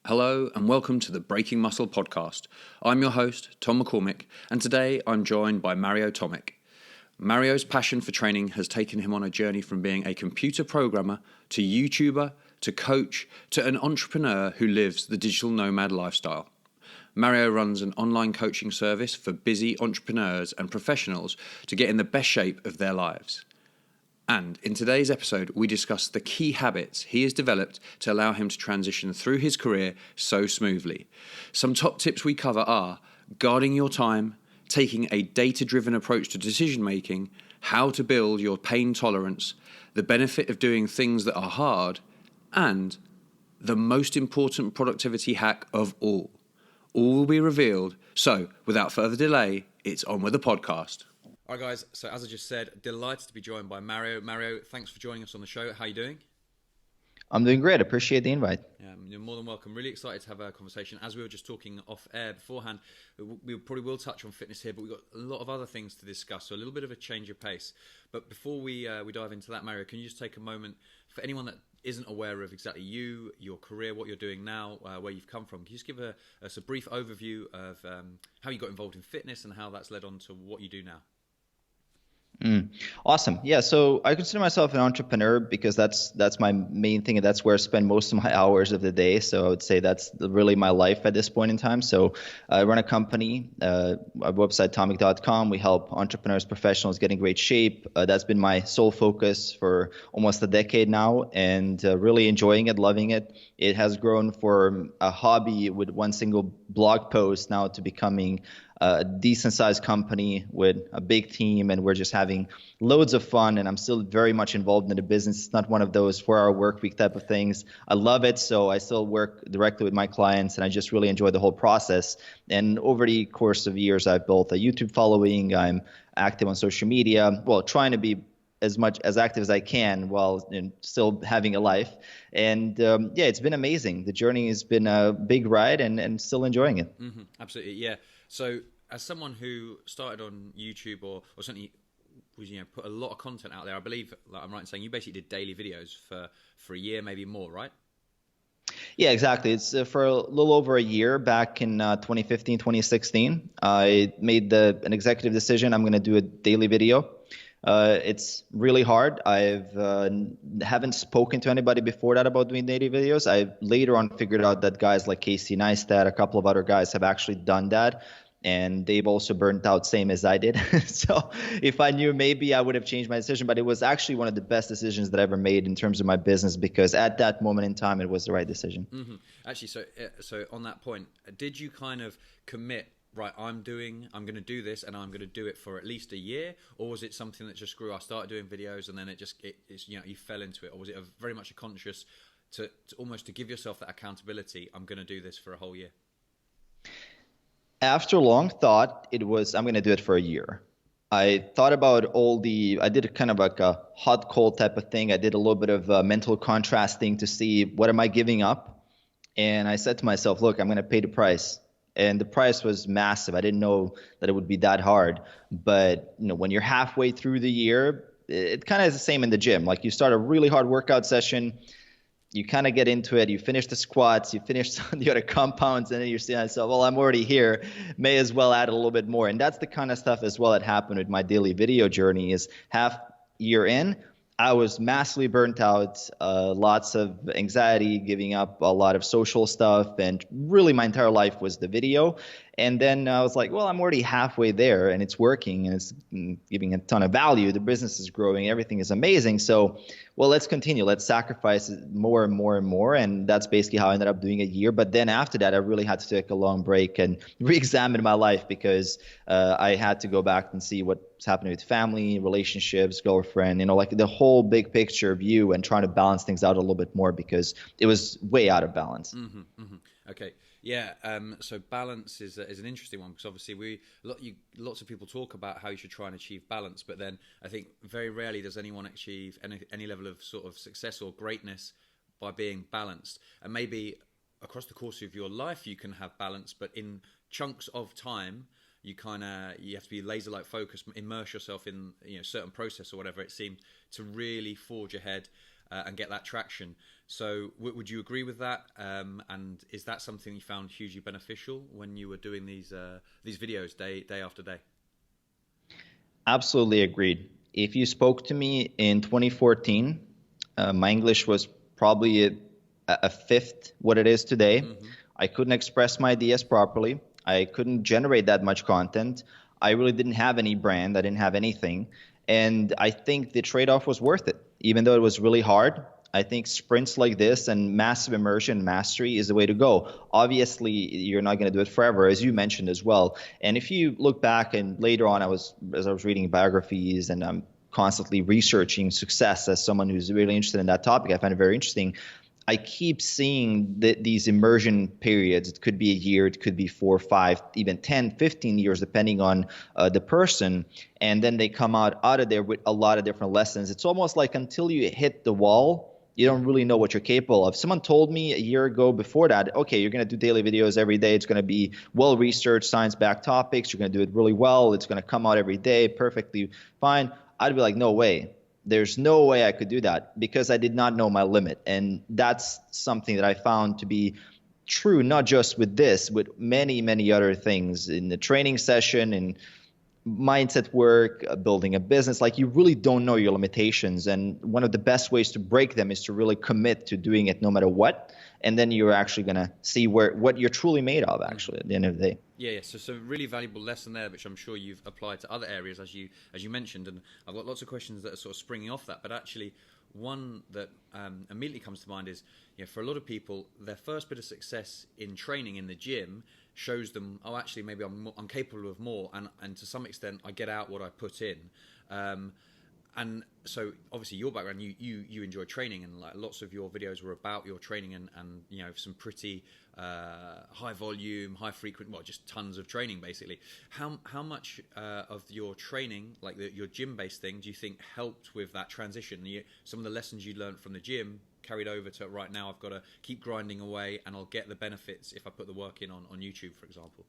Hello and welcome to the Breaking Muscle podcast. I'm your host, Tom McCormick, and today I'm joined by Mario Tomic. Mario's passion for training has taken him on a journey from being a computer programmer to YouTuber to coach to an entrepreneur who lives the digital nomad lifestyle. Mario runs an online coaching service for busy entrepreneurs and professionals to get in the best shape of their lives. And in today's episode, we discuss the key habits he has developed to allow him to transition through his career so smoothly. Some top tips we cover are guarding your time, taking a data-driven approach to decision-making, how to build your pain tolerance, the benefit of doing things that are hard, and the most important productivity hack of all. All will be revealed. So, without further delay, it's on with the podcast. All right, guys. So as I just said, delighted to be joined by Mario. Mario, thanks for joining us on the show. How are you doing? I'm doing great. Appreciate the invite. You're more than welcome. Really excited to have a conversation. As we were just talking off air beforehand, we probably will touch on fitness here, but we've got a lot of other things to discuss, so a little bit of a change of pace. But before we dive into that, Mario, can you just take a moment for anyone that isn't aware of exactly you, your career, what you're doing now, where you've come from? Can you just give us a brief overview of how you got involved in fitness and how that's led on to what you do now? Awesome. Yeah. So I consider myself an entrepreneur because that's my main thing, and that's where I spend most of my hours of the day. So I would say that's really my life at this point in time. So I run a company, a website, Tomic.com. We help entrepreneurs, professionals get in great shape. That's been my sole focus for almost a decade now, and really enjoying it, loving it. It has grown from a hobby with one single blog post now to becoming a decent sized company with a big team, and we're just having loads of fun, and I'm still very much involved in the business. It's not one of those 4-hour work week type of things. I love it, so I still work directly with my clients, and I just really enjoy the whole process. And over the course of years, I've built a YouTube following. I'm active on social media, well, trying to be as much as active as I can while still having a life. And yeah, it's been amazing. The journey has been a big ride, and still enjoying it. Mm-hmm. Absolutely, yeah. So as someone who started on YouTube or certainly was, put a lot of content out there, I believe, like I'm right in saying you basically did daily videos for a year, maybe more, right? Yeah, exactly. It's for a little over a year back in 2015, 2016. I made an executive decision. I'm going to do a daily video. It's really hard. Haven't spoken to anybody before that about doing daily videos. I later on figured out that guys like Casey Neistat, a couple of other guys have actually done that, and they've also burnt out same as I did. So if I knew, maybe I would have changed my decision, but it was actually one of the best decisions that I ever made in terms of my business, because at that moment in time, it was the right decision. Mm-hmm. Actually, so on that point, did you kind of commit, right, I'm going to do this and I'm going to do it for at least a year? Or was it something that just grew? I started doing videos and then it's you fell into it? Or was it very much a conscious to almost to give yourself that accountability, I'm going to do this for a whole year? After long thought, it was, I'm going to do it for a year. I thought about I did kind of like a hot cold type of thing. I did a little bit of mental contrasting to see what am I giving up? And I said to myself, look, I'm going to pay the price. And the price was massive. I didn't know that it would be that hard. But when you're halfway through the year, it kind of is the same in the gym. Like, you start a really hard workout session, you kind of get into it, you finish the squats, you finish some of the other compounds, and then you're saying to yourself, well, I'm already here, may as well add a little bit more. And that's the kind of stuff as well that happened with my daily video journey. Is half year in, I was massively burnt out, lots of anxiety, giving up a lot of social stuff, and really my entire life was the video. And then I was like, well, I'm already halfway there, and it's working, and it's giving a ton of value. The business is growing, everything is amazing. So, well, let's continue. Let's sacrifice more and more and more. And that's basically how I ended up doing a year. But then after that, I really had to take a long break and re-examine my life, because I had to go back and see what's happening with family, relationships, girlfriend, like the whole big picture view, and trying to balance things out a little bit more, because it was way out of balance. Mm-hmm, mm-hmm. Okay. Yeah, so balance is an interesting one, because obviously lots of people talk about how you should try and achieve balance, but then I think very rarely does anyone achieve any level of sort of success or greatness by being balanced. And maybe across the course of your life you can have balance, but in chunks of time you have to be laser-like focused, immerse yourself in certain process or whatever it seemed to really forge ahead. and get that traction. So would you agree with that? And is that something you found hugely beneficial when you were doing these videos day after day? Absolutely agreed. If you spoke to me in 2014, my English was probably a fifth what it is today. Mm-hmm. I couldn't express my ideas properly. I couldn't generate that much content. I really didn't have any brand. I didn't have anything. And I think the trade-off was worth it, even though it was really hard. I think sprints like this and massive immersion mastery is the way to go. Obviously, you're not going to do it forever, as you mentioned as well. And if you look back and later on, as I was reading biographies and I'm constantly researching success as someone who's really interested in that topic, I find it very interesting. I keep seeing these immersion periods. It could be a year, it could be 4, 5, even 10, 15 years, depending on the person. And then they come out of there with a lot of different lessons. It's almost like until you hit the wall, you don't really know what you're capable of. Someone told me a year ago before that, okay, you're going to do daily videos every day. It's going to be well-researched, science-backed topics. You're going to do it really well. It's going to come out every day perfectly fine. I'd be like, no way. There's no way I could do that because I did not know my limit. And that's something that I found to be true, not just with this, with many, many other things in the training session and mindset work, building a business. Like, you really don't know your limitations. And one of the best ways to break them is to really commit to doing it no matter what. And then you're actually going to see what you're truly made of, actually, at the end of the day. Yeah. So really valuable lesson there, which I'm sure you've applied to other areas, as you mentioned. And I've got lots of questions that are sort of springing off that. But actually, one that immediately comes to mind is, for a lot of people, their first bit of success in training in the gym shows them, oh, actually, maybe I'm capable of more, and to some extent, I get out what I put in. And so, obviously, your background, you enjoy training, and like lots of your videos were about your training, and some pretty high volume, high frequent, well, just tons of training, basically. How much of your training, like your gym based thing, do you think helped with that transition? Some of the lessons you learned from the gym carried over to right now. I've got to keep grinding away, and I'll get the benefits if I put the work in on YouTube, for example.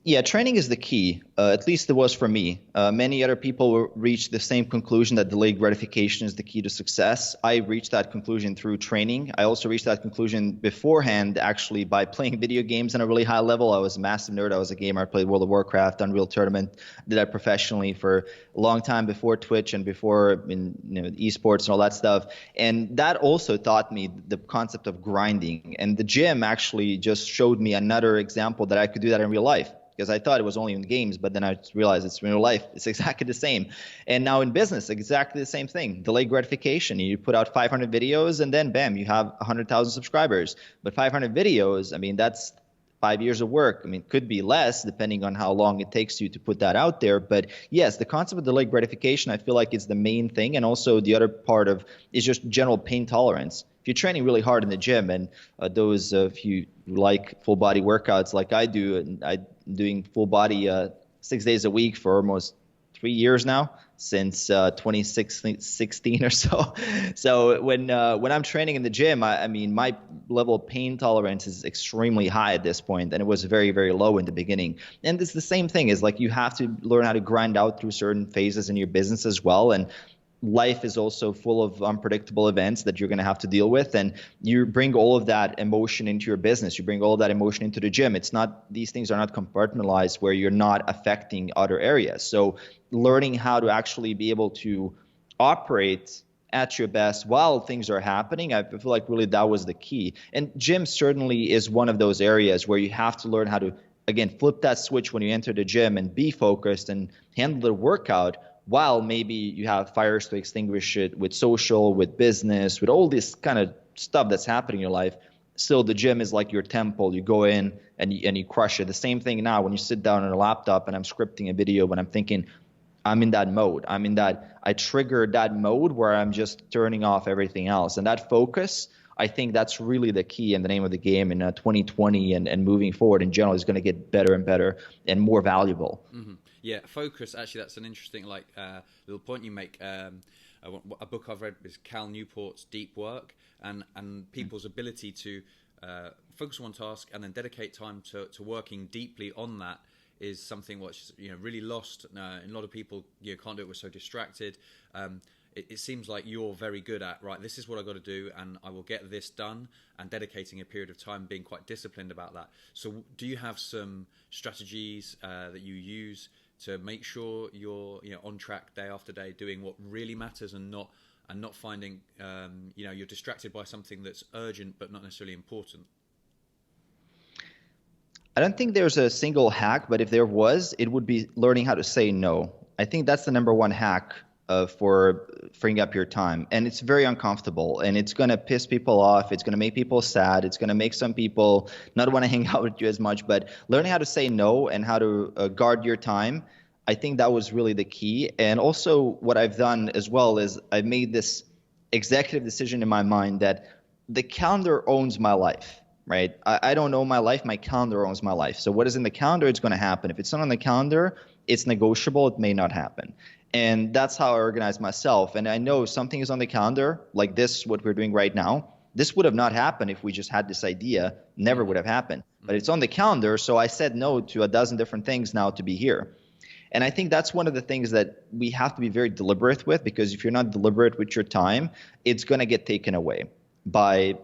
Yeah, training is the key. At least it was for me. Many other people reach the same conclusion that delayed gratification is the key to success. I reached that conclusion through training. I also reached that conclusion beforehand, actually, by playing video games on a really high level. I was a massive nerd. I was a gamer. I played World of Warcraft, Unreal Tournament. Did that professionally for a long time before Twitch and before esports and all that stuff. And that also taught me the concept of grinding. And the gym actually just showed me another example that I could do that in real life. Because I thought it was only in games, but then I realized it's real life. It's exactly the same. And now in business, exactly the same thing. Delayed gratification. You put out 500 videos and then bam, you have 100,000 subscribers. But 500 videos, I mean, that's 5 years of work. I mean, it could be less depending on how long it takes you to put that out there. But yes, the concept of delayed gratification, I feel like is the main thing. And also the other part of is just general pain tolerance. If you're training really hard in the gym, and those if you like full body workouts like I do, and I'm doing full body 6 days a week for almost 3 years now, since 2016 or so. So when I'm training in the gym, I mean, my level of pain tolerance is extremely high at this point, and it was very, very low in the beginning. And it's the same thing, is like you have to learn how to grind out through certain phases in your business as well. And life is also full of unpredictable events that you're going to have to deal with, and you bring all of that emotion into your business. You bring all of that emotion into the gym. These things are not compartmentalized where you're not affecting other areas. So learning how to actually be able to operate at your best while things are happening, I feel like really that was the key. And gym certainly is one of those areas where you have to learn how to, again, flip that switch when you enter the gym and be focused and handle the workout, while maybe you have fires to extinguish it with social, with business, with all this kind of stuff that's happening in your life. Still, the gym is like your temple. You go in and you crush it. The same thing now when you sit down on a laptop and I'm scripting a video, when I'm thinking, I'm in that mode. I trigger that mode where I'm just turning off everything else. And that focus, I think that's really the key in the name of the game in 2020 and moving forward in general is going to get better and better and more valuable. Mm-hmm. Yeah, focus. Actually, that's an interesting little point you make. A book I've read is Cal Newport's Deep Work, and people's ability to focus on one task and then dedicate time to working deeply on that is something which really lost. A lot of people can't do it. We're so distracted. it seems like you're very good at, right, this is what I've got to do and I will get this done, and dedicating a period of time, being quite disciplined about that. So do you have some strategies that you use to make sure you're on track day after day, doing what really matters, and not finding you're distracted by something that's urgent but not necessarily important? I don't think there's a single hack, but if there was, it would be learning how to say no. I think that's the number one hack for freeing up your time. And it's very uncomfortable, and it's going to piss people off. It's going to make people sad. It's going to make some people not want to hang out with you as much. But learning how to say no and how to guard your time, I think that was really the key. And also what I've done as well is I've made this executive decision in my mind that the calendar owns my life. Right? I don't own my life. My calendar owns my life. So what is in the calendar, it's going to happen. If it's not on the calendar, it's negotiable. It may not happen. And that's how I organize myself. And I know something is on the calendar, like this, what we're doing right now. This would have not happened if we just had this idea. Never would have happened. But it's on the calendar. So I said no to a dozen different things now to be here. And I think that's one of the things that we have to be very deliberate with, because if you're not deliberate with your time, it's going to get taken away by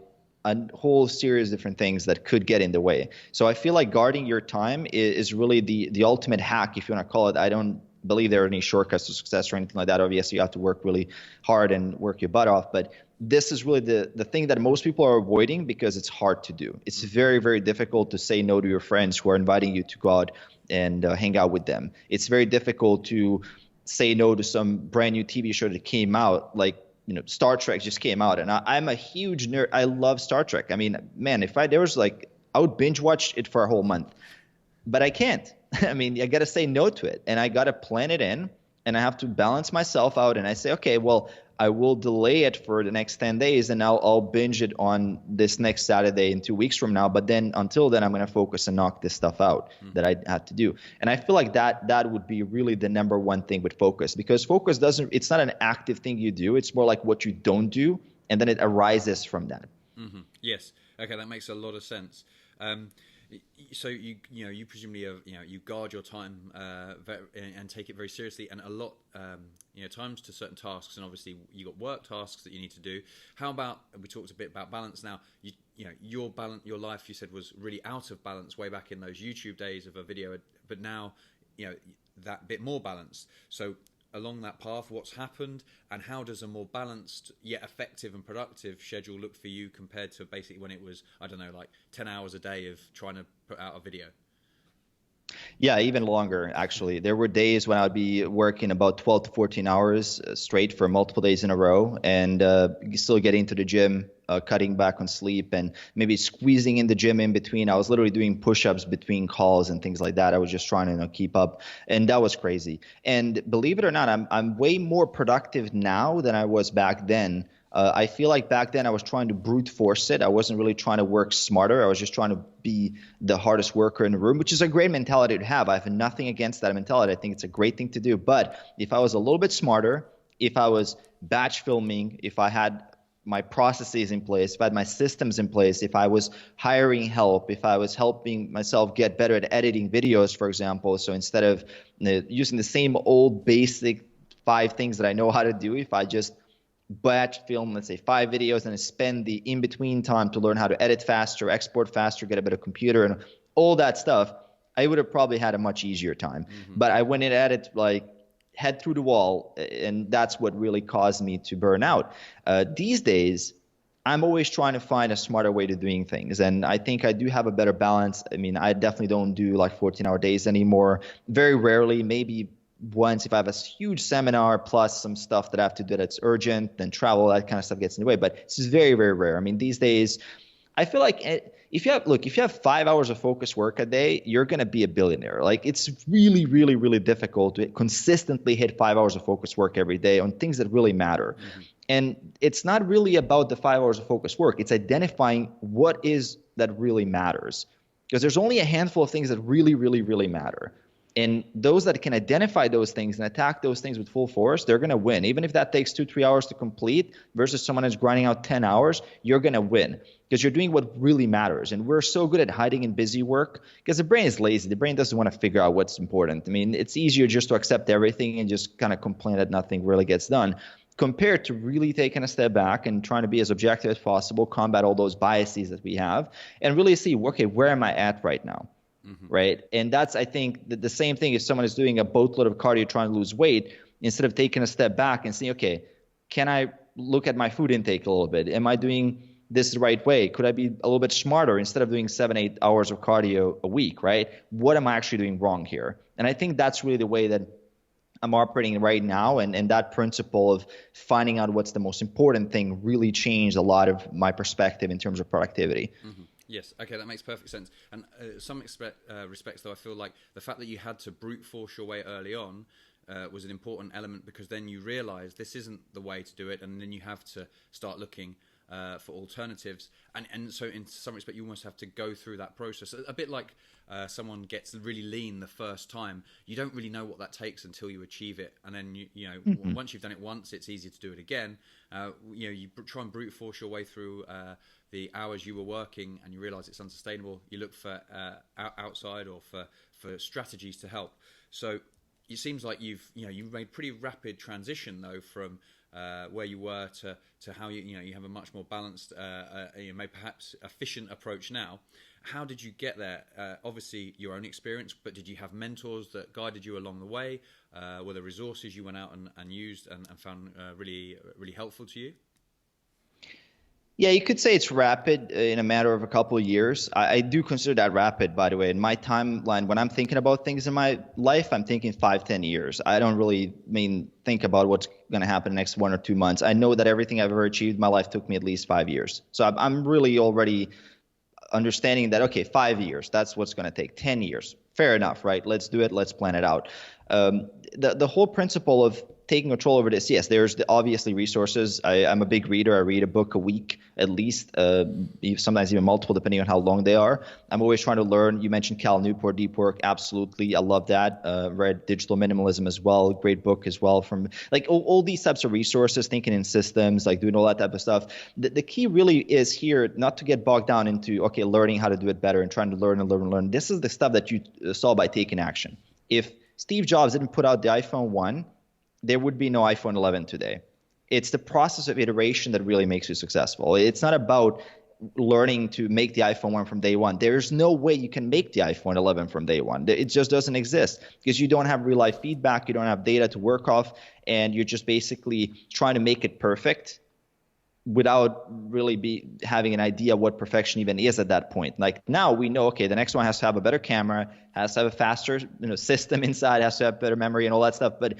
a whole series of different things that could get in the way. So I feel like guarding your time is really the ultimate hack, if you want to call it. I don't believe there are any shortcuts to success or anything like that. Obviously, you have to work really hard and work your butt off. But this is really the thing that most people are avoiding because it's hard to do. It's very, very difficult to say no to your friends who are inviting you to go out and hang out with them. It's very difficult to say no to some brand new TV show that came out, like Star Trek just came out, and I'm a huge nerd. I love Star Trek. I mean, man, I would binge watch it for a whole month, but I can't. I mean, I got to say no to it, and I got to plan it in, and I have to balance myself out. And I say, okay, well, I will delay it for the next 10 days, and I'll binge it on this next Saturday in 2 weeks from now. But then until then, I'm going to focus and knock this stuff out that I have to do. And I feel like that would be really the number one thing with focus, because focus it's not an active thing you do. It's more like what you don't do, and then it arises from that. Mm-hmm. Yes. Okay, that makes a lot of sense. So you presumably you guard your time and take it very seriously, and a lot times to certain tasks, and obviously you got work tasks that you need to do. How about, we talked a bit about balance now, your life, you said, was really out of balance way back in those YouTube days of a video, but now that bit more balanced. So along that path, what's happened, and how does a more balanced yet effective and productive schedule look for you compared to basically when it was, I don't know, like 10 hours a day of trying to put out a video? Yeah, even longer, actually. There were days when I'd be working about 12 to 14 hours straight for multiple days in a row, and still getting to the gym, cutting back on sleep, and maybe squeezing in the gym in between. I was literally doing push-ups between calls and things like that. I was just trying to keep up, and that was crazy. And believe it or not, I'm way more productive now than I was back then. I feel like back then I was trying to brute force it. I wasn't really trying to work smarter. I was just trying to be the hardest worker in the room, which is a great mentality to have. I have nothing against that mentality. I think it's a great thing to do. But if I was a little bit smarter, if I was batch filming, if I had my processes in place, if I had my systems in place, if I was hiring help, if I was helping myself get better at editing videos, for example. So instead of using the same old basic 5 things that I know how to do, if I just batch film, let's say 5 videos, and spend the in-between time to learn how to edit faster, export faster, get a better computer, and all that stuff, I would have probably had a much easier time. Mm-hmm. But I went in at it like head through the wall, and that's what really caused me to burn out. These days, I'm always trying to find a smarter way to doing things, and I think I do have a better balance. I mean, I definitely don't do like 14-hour days anymore. Very rarely, maybe once if I have a huge seminar plus some stuff that I have to do that's urgent, then travel, that kind of stuff gets in the way. But it's very, very rare. I mean, these days, I feel like if you have 5 hours of focused work a day, you're going to be a billionaire. Like, it's really, really, really difficult to consistently hit 5 hours of focused work every day on things that really matter. Mm-hmm. And it's not really about the 5 hours of focused work. It's identifying what is that really matters. Because there's only a handful of things that really, really, really matter. And those that can identify those things and attack those things with full force, they're going to win. Even if that takes 2-3 hours to complete versus someone who's grinding out 10 hours, you're going to win because you're doing what really matters. And we're so good at hiding in busy work because the brain is lazy. The brain doesn't want to figure out what's important. I mean, it's easier just to accept everything and just kind of complain that nothing really gets done. compared to really taking a step back and trying to be as objective as possible, combat all those biases that we have, and really see, okay, where am I at right now? Right? And that's, I think, the same thing if someone is doing a boatload of cardio trying to lose weight, instead of taking a step back and saying, okay, can I look at my food intake a little bit? Am I doing this the right way? Could I be a little bit smarter instead of doing 7-8 hours of cardio a week, right? What am I actually doing wrong here? And I think that's really the way that I'm operating right now, and that principle of finding out what's the most important thing really changed a lot of my perspective in terms of productivity. Yes, okay, that makes perfect sense. And some respects, though, I feel like the fact that you had to brute force your way early on was an important element, because then you realise this isn't the way to do it, and then you have to start looking for alternatives. And so in some respect, you almost have to go through that process. A bit like someone gets really lean the first time. You don't really know what that takes until you achieve it. And then, once you've done it once, it's easier to do it again. You try and brute force your way through the hours you were working, and you realise it's unsustainable. You look for outside or for strategies to help. So it seems like you've made pretty rapid transition, though, from where you were to how you have a much more balanced, maybe perhaps efficient approach now. How did you get there? Obviously, your own experience, but did you have mentors that guided you along the way? Were there resources you went out and used and found really, really helpful to you? Yeah, you could say it's rapid in a matter of a couple of years. I do consider that rapid, by the way. In my timeline, when I'm thinking about things in my life, I'm thinking 5-10 years. I don't really think about what's going to happen the next 1 or 2 months. I know that everything I've ever achieved in my life took me at least 5 years. So I'm really already understanding that, okay, 5 years, that's what's going to take. 10 years, fair enough, right? Let's do it. Let's plan it out. The whole principle of taking control over this, yes, there's obviously resources. I'm a big reader. I read a book a week at least, sometimes even multiple, depending on how long they are. I'm always trying to learn. You mentioned Cal Newport, Deep Work. Absolutely. I love that. Read Digital Minimalism as well. Great book as well, from like all these types of resources, thinking in systems, like doing all that type of stuff. The key really is here not to get bogged down into, okay, learning how to do it better and trying to learn and learn and learn. This is the stuff that you saw by taking action. If Steve Jobs didn't put out the iPhone 1, there would be no iPhone 11 today. It's the process of iteration that really makes you successful. It's not about learning to make the iPhone 1 from day one. There's no way you can make the iPhone 11 from day one. It just doesn't exist, because you don't have real life feedback. You don't have data to work off, and you're just basically trying to make it perfect without really having an idea what perfection even is at that point. Like now we know, okay, the next one has to have a better camera, has to have a faster system inside, has to have better memory and all that stuff. But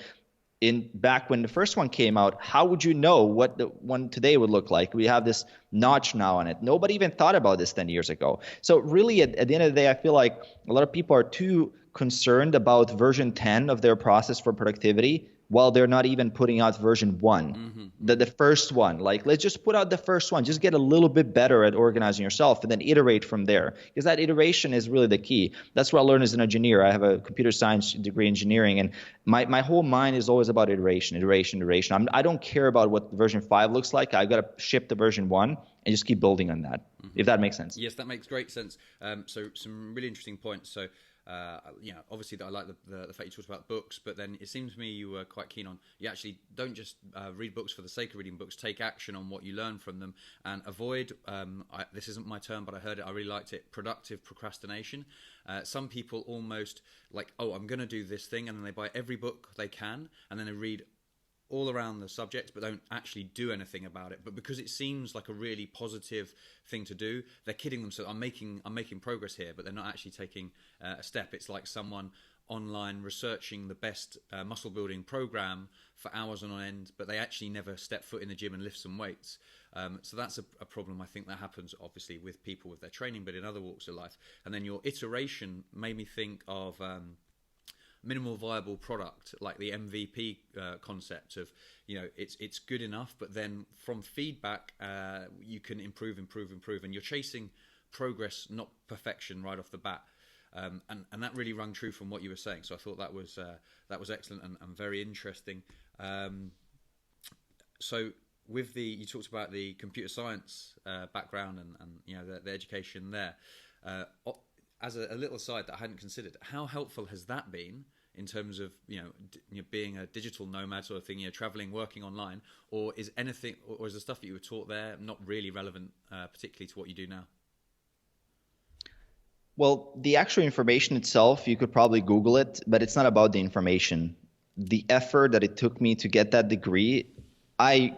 back when the first one came out, how would you know what the one today would look like? We have this notch now on it. Nobody even thought about this 10 years ago. So really, at the end of the day, I feel like a lot of people are too concerned about version 10 of their process for productivity, while they're not even putting out version 1, the first one. Like, let's just put out the first one. Just get a little bit better at organizing yourself and then iterate from there, because that iteration is really the key. That's what I learned as an engineer. I have a computer science degree in engineering, and my whole mind is always about iteration. I don't care about what version 5 looks like. I got to ship the version 1 and just keep building on that, if that makes sense. Yes, that makes great sense. So some really interesting points. So obviously that I like the fact you talked about books, but then it seems to me you were quite keen on, you actually don't just read books for the sake of reading books, take action on what you learn from them, and avoid, this isn't my term, but I heard it, I really liked it, productive procrastination. Some people almost like, oh, I'm going to do this thing, and then they buy every book they can, and then they read all around the subject, but don't actually do anything about it. But because it seems like a really positive thing to do, they're kidding themselves. I'm making progress here, but they're not actually taking a step. It's like someone online researching the best muscle building program for hours on end, but they actually never step foot in the gym and lift some weights. So that's a problem, I think, that happens obviously with people with their training, but in other walks of life. And then your iteration made me think of minimal viable product, like the MVP concept of, it's good enough, but then from feedback you can improve, and you're chasing progress, not perfection, right off the bat. And that really rung true from what you were saying. So I thought that was excellent and very interesting. So with you talked about the computer science background and the education there. As a little aside that I hadn't considered, how helpful has that been in terms of being a digital nomad sort of thing, traveling, working online, or is the stuff that you were taught there not really relevant, particularly to what you do now? Well, the actual information itself, you could probably Google it, but it's not about the information. The effort that it took me to get that degree, I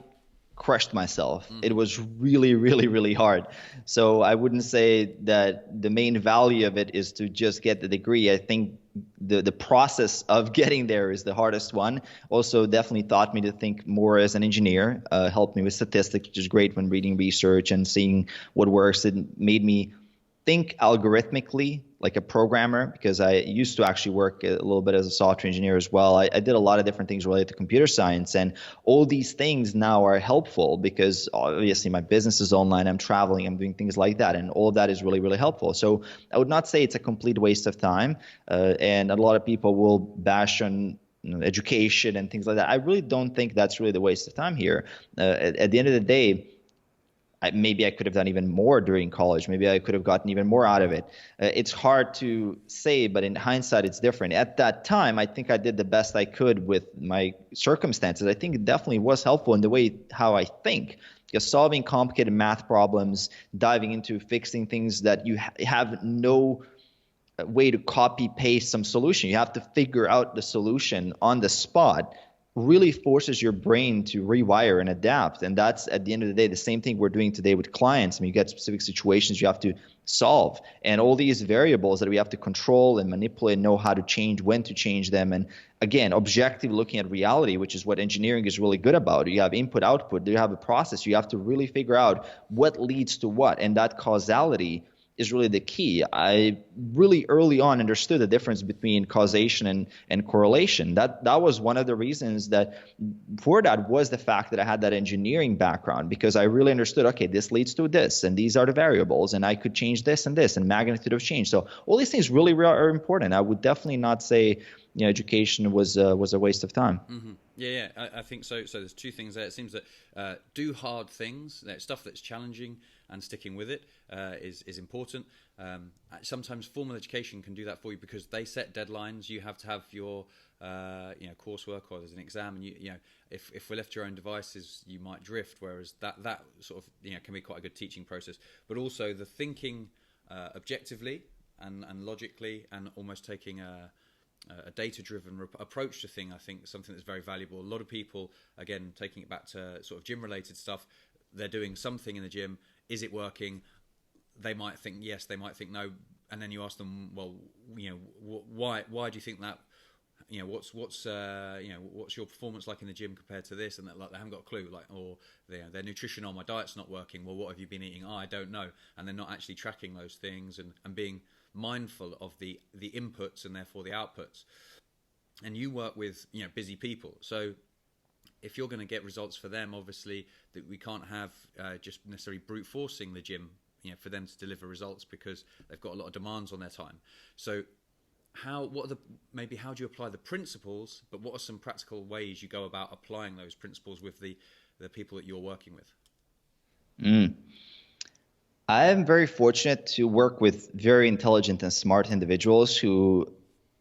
crushed myself. It was really, really, really hard. So I wouldn't say that the main value of it is to just get the degree. I think the process of getting there is the hardest one. Also, definitely taught me to think more as an engineer, helped me with statistics, which is great when reading research and seeing what works. It made me think algorithmically like a programmer, because I used to actually work a little bit as a software engineer as well. I did a lot of different things related to computer science, and all these things now are helpful because obviously my business is online, I'm traveling, I'm doing things like that, and all of that is really, really helpful. So I would not say it's a complete waste of time, and a lot of people will bash on education and things like that. I really don't think that's really the waste of time here. At the end of the day, maybe I could have done even more during college. Maybe I could have gotten even more out of it. It's hard to say, but in hindsight, it's different. At that time, I think I did the best I could with my circumstances. I think it definitely was helpful in the way how I think. Because solving complicated math problems, diving into fixing things that you have no way to copy paste some solution. You have to figure out the solution on the spot, really forces your brain to rewire and adapt. And that's, at the end of the day, the same thing we're doing today with clients. I mean, you get specific situations you have to solve, and all these variables that we have to control and manipulate, know how to change, when to change them. And again, objective looking at reality, which is what engineering is really good about. You have input, output, you have a process. You have to really figure out what leads to what, and that causality is really the key. I really early on understood the difference between causation and correlation. That was one of the reasons that for that was the fact that I had that engineering background, because I really understood, okay, this leads to this, and these are the variables, and I could change this and this, and magnitude of change. So all these things really are important. I would definitely not say education was a waste of time. Mm-hmm. Yeah, I think so. So there's two things there. It seems that do hard things, stuff that's challenging, and sticking with it is important. Sometimes formal education can do that for you because they set deadlines. You have to have your coursework, or there's an exam, and if we're left to your own devices, you might drift. Whereas that sort of can be quite a good teaching process. But also the thinking objectively and logically, and almost taking a data-driven approach to thing, I think something that's very valuable. A lot of people, again, taking it back to sort of gym-related stuff, they're doing something in the gym. Is it working? They might think yes, they might think no, and then you ask them, well, why do you think that? What's your performance like in the gym compared to this? And they haven't got a clue, or their nutrition or my diet's not working. Well, what have you been eating? I don't know, and they're not actually tracking those things and being mindful of the inputs and therefore the outputs. And you work with busy people, so if you're going to get results for them, obviously that we can't have just necessarily brute forcing the gym for them to deliver results, because they've got a lot of demands on their time. So how do you apply the principles, but what are some practical ways you go about applying those principles with the people that you're working with? I am very fortunate to work with very intelligent and smart individuals who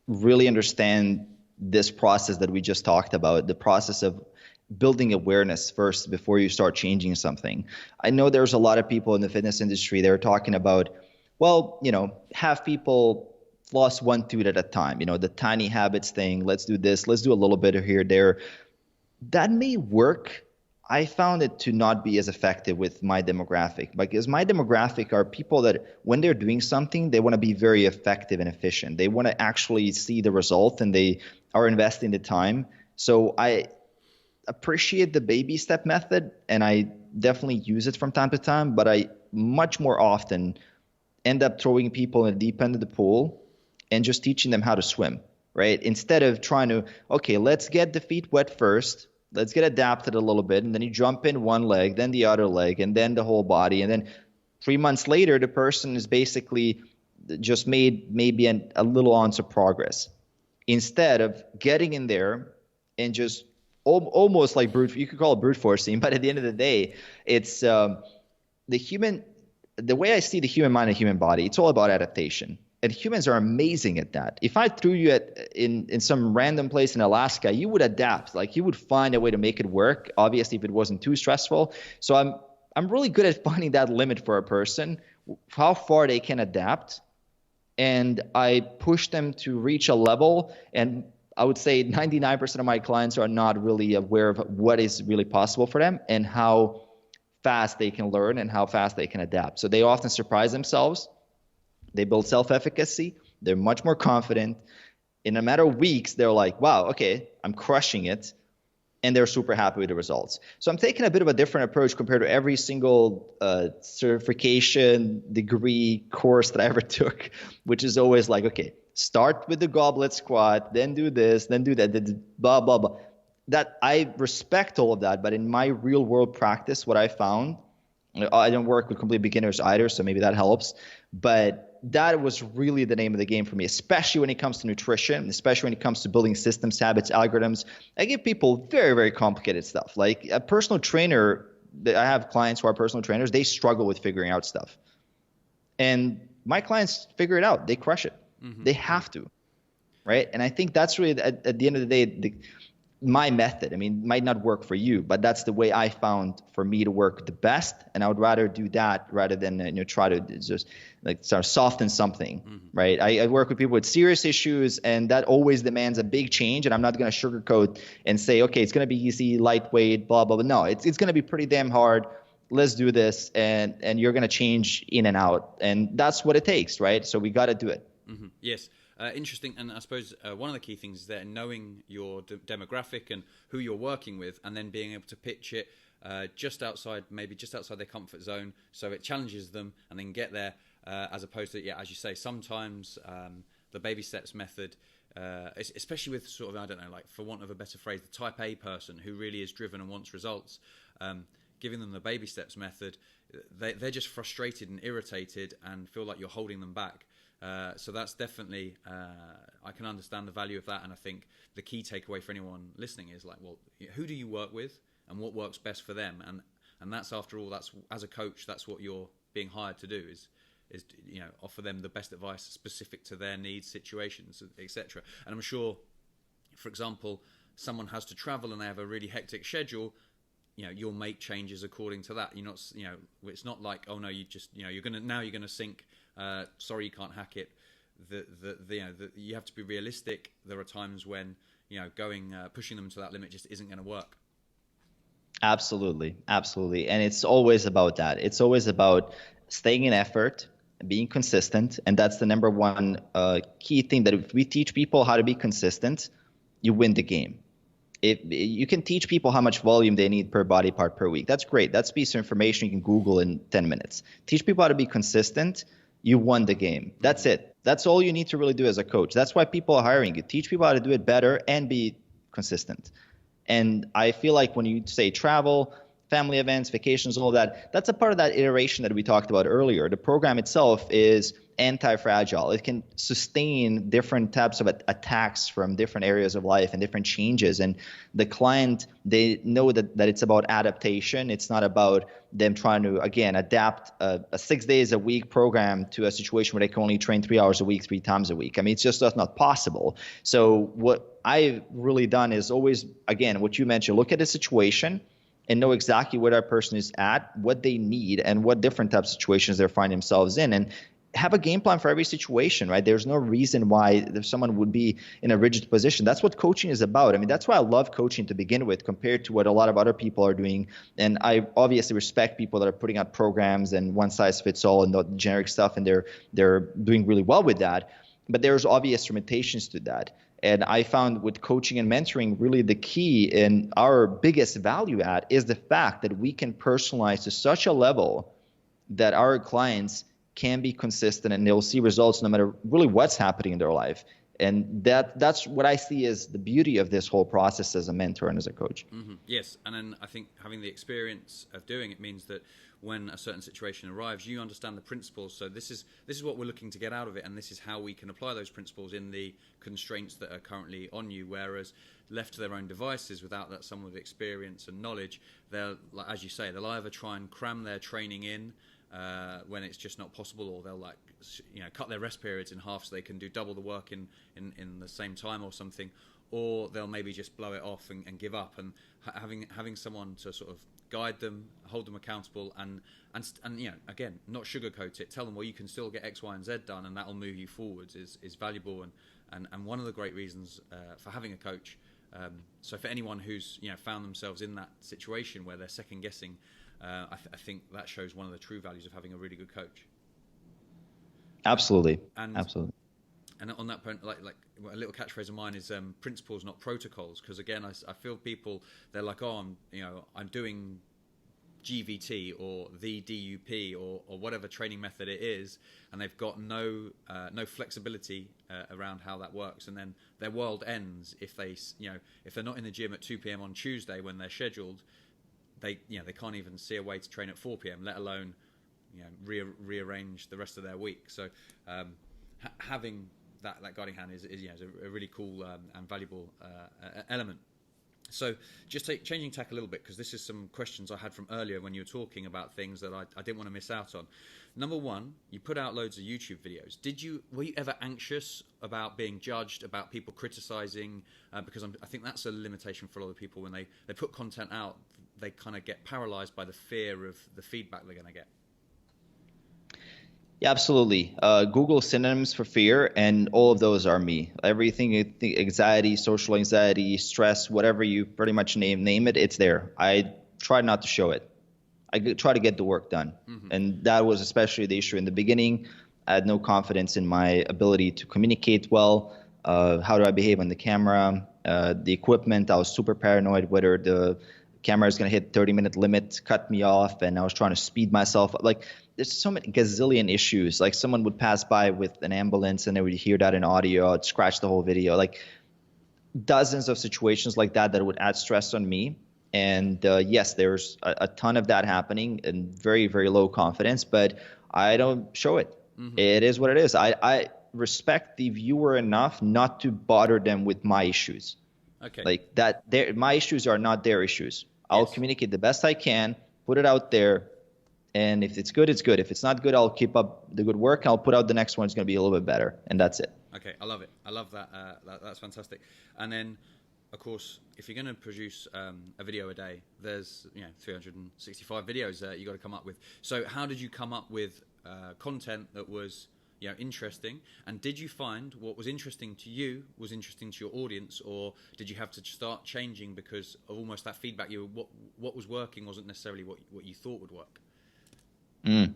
really understand this process that we just talked about, the process of building awareness first before you start changing something. I know there's a lot of people in the fitness industry, they're talking about, well, have people floss 1 tooth at a time, the tiny habits thing. Let's do this. Let's do a little bit here, there. That may work. I found it to not be as effective with my demographic, because my demographic are people that when they're doing something, they want to be very effective and efficient. They want to actually see the result, and they are investing the time. So I appreciate the baby step method, and I definitely use it from time to time, but I much more often end up throwing people in the deep end of the pool and just teaching them how to swim, right? Instead of trying to, okay, let's get the feet wet first, let's get adapted a little bit, and then you jump in one leg, then the other leg, and then the whole body, and then 3 months later, the person is basically just made maybe a little ounce of progress. Instead of getting in there and just almost like you could call it brute forcing, but at the end of the day, it's the way I see the human mind and human body, it's all about adaptation. And humans are amazing at that. If I threw you in some random place in Alaska, you would adapt. Like you would find a way to make it work. Obviously, if it wasn't too stressful. So I'm really good at finding that limit for a person, how far they can adapt, and I push them to reach a level. And I would say 99% of my clients are not really aware of what is really possible for them and how fast they can learn and how fast they can adapt. So they often surprise themselves. They build self-efficacy. They're much more confident. In a matter of weeks, they're like, wow, okay, I'm crushing it. And they're super happy with the results. So I'm taking a bit of a different approach compared to every single certification, degree, course that I ever took, which is always like, okay, start with the goblet squat, then do this, then do that, then blah, blah, blah. That I respect all of that, but in my real world practice, what I found, I don't work with complete beginners either, so maybe that helps. But that was really the name of the game for me, especially when it comes to nutrition, especially when it comes to building systems, habits, algorithms. I give people very, very complicated stuff. Like a personal trainer, I have clients who are personal trainers, they struggle with figuring out stuff. And my clients figure it out. They crush it. Mm-hmm. They have to, right? And I think that's really, at the end of the day, my method. I mean, might not work for you, but that's the way I found for me to work the best. And I would rather do that rather than try to just like sort of soften something, mm-hmm. right? I work with people with serious issues, and that always demands a big change. And I'm not going to sugarcoat and say, okay, it's going to be easy, lightweight, blah blah blah. No, it's going to be pretty damn hard. Let's do this, and you're going to change in and out, and that's what it takes, right? So we got to do it. Mm-hmm. Yes. Interesting, and I suppose one of the key things is that knowing your demographic and who you're working with, and then being able to pitch it just outside their comfort zone, so it challenges them and then get there, as opposed to, as you say, sometimes the baby steps method, especially with sort of, I don't know, like for want of a better phrase, the type A person who really is driven and wants results, giving them the baby steps method, they're just frustrated and irritated and feel like you're holding them back. So that's definitely, I can understand the value of that, and I think the key takeaway for anyone listening is like, well, who do you work with, and what works best for them, and that's, after all, that's, as a coach, that's what you're being hired to do, is offer them the best advice specific to their needs, situations, etc. And I'm sure, for example, someone has to travel and they have a really hectic schedule. You'll make changes according to that. You're not, it's not like, oh no, you're gonna sink. Sorry, you can't hack it. You have to be realistic. There are times when pushing them to that limit just isn't going to work. Absolutely, and it's always about that. It's always about staying in effort, being consistent, and that's the number one key thing. That if we teach people how to be consistent, you win the game. If you can teach people how much volume they need per body part per week, that's great. That's a piece of information you can Google in 10 minutes. Teach people how to be consistent. You won the game. That's it. That's all you need to really do as a coach. That's why people are hiring you. Teach people how to do it better and be consistent. And I feel like when you say travel, family events, vacations, all that, that's a part of that iteration that we talked about earlier. The program itself is anti-fragile. It can sustain different types of attacks from different areas of life and different changes. And the client, they know that it's about adaptation. It's not about them trying to, again, adapt a 6 days a week program to a situation where they can only train 3 hours a week, 3 times a week. I mean, it's just not possible. So what I've really done is always, again, what you mentioned, look at the situation and know exactly where that person is at, what they need, and what different types of situations they're finding themselves in. And have a game plan for every situation, right? There's no reason why someone would be in a rigid position. That's what coaching is about. I mean, that's why I love coaching to begin with compared to what a lot of other people are doing. And I obviously respect people that are putting out programs and one size fits all and the generic stuff, and they're doing really well with that. But there's obvious limitations to that. And I found with coaching and mentoring, really the key and our biggest value add is the fact that we can personalize to such a level that our clients can be consistent and they'll see results no matter really what's happening in their life. And that's what I see as the beauty of this whole process as a mentor and as a coach. Mm-hmm. Yes, and then I think having the experience of doing it means that when a certain situation arrives, you understand the principles. So this is what we're looking to get out of it, and this is how we can apply those principles in the constraints that are currently on you. Whereas left to their own devices without that someone with experience and knowledge, they'll, as you say, they'll either try and cram their training in when it's just not possible, or they'll cut their rest periods in half so they can do double the work in the same time or something, or they'll maybe just blow it off and give up. And having someone to sort of guide them, hold them accountable, and again, not sugarcoat it, tell them, well, you can still get X, Y, and Z done, and that'll move you forwards, is valuable, and one of the great reasons for having a coach. So for anyone who's found themselves in that situation where they're second guessing, I think that shows one of the true values of having a really good coach. Absolutely. Absolutely. And on that point, like a little catchphrase of mine is principles, not protocols. Because again, I feel people, they're like, oh, I'm doing GVT or the DUP or whatever training method it is, and they've got no flexibility around how that works, and then their world ends if they're not in the gym at 2 p.m. on Tuesday when they're scheduled. They can't even see a way to train at 4 p.m. let alone rearrange the rest of their week. So having that guiding hand is a really cool and valuable element. So just changing tack a little bit, because this is some questions I had from earlier when you were talking about things that I didn't want to miss out on. Number one, you put out loads of YouTube videos. Were you ever anxious about being judged, about people criticizing? Because I think that's a limitation for a lot of people. When they put content out, they kind of get paralyzed by the fear of the feedback they're going to get. Yeah, absolutely. Google synonyms for fear, and all of those are me. Everything, anxiety, social anxiety, stress, whatever you pretty much name it, it's there. I try not to show it. I try to get the work done. Mm-hmm. And that was especially the issue in the beginning. I had no confidence in my ability to communicate well. How do I behave on the camera? The equipment, I was super paranoid whether the camera is going to hit 30-minute limit, cut me off, and I was trying to speed myself. Like, there's so many gazillion issues. Like, someone would pass by with an ambulance and they would hear that in audio, I'd scratch the whole video. Like, dozens of situations like that would add stress on me. And yes, there's a ton of that happening and very, very low confidence, but I don't show it. Mm-hmm. It is what it is. I respect the viewer enough not to bother them with my issues. Okay. Like that, my issues are not their issues. I'll communicate the best I can, put it out there, and if it's good, it's good. If it's not good, I'll keep up the good work, and I'll put out the next one. It's going to be a little bit better, and that's it. Okay, I love it. I love that. That's fantastic. And then, of course, if you're going to produce a video a day, there's 365 videos that you got to come up with. So how did you come up with content that was interesting? And did you find what was interesting to you was interesting to your audience, or did you have to start changing because of almost that feedback? What was working wasn't necessarily what you thought would work. Yeah,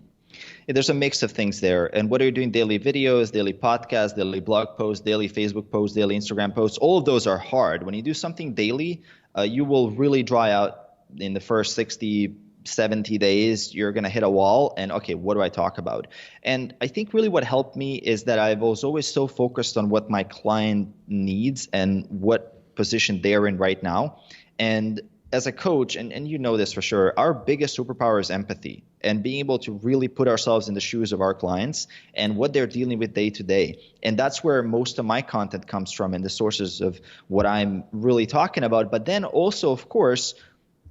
there's a mix of things there. And whether you're doing daily videos, daily podcasts, daily blog posts, daily Facebook posts, daily Instagram posts, all of those are hard. When you do something daily, you will really dry out in the first 60, 70 days. You're going to hit a wall, and okay, what do I talk about? And I think really what helped me is that I was always so focused on what my client needs and what position they're in right now. And as a coach, and you know this for sure, our biggest superpower is empathy and being able to really put ourselves in the shoes of our clients and what they're dealing with day to day. And that's where most of my content comes from and the sources of what I'm really talking about. But then also, of course,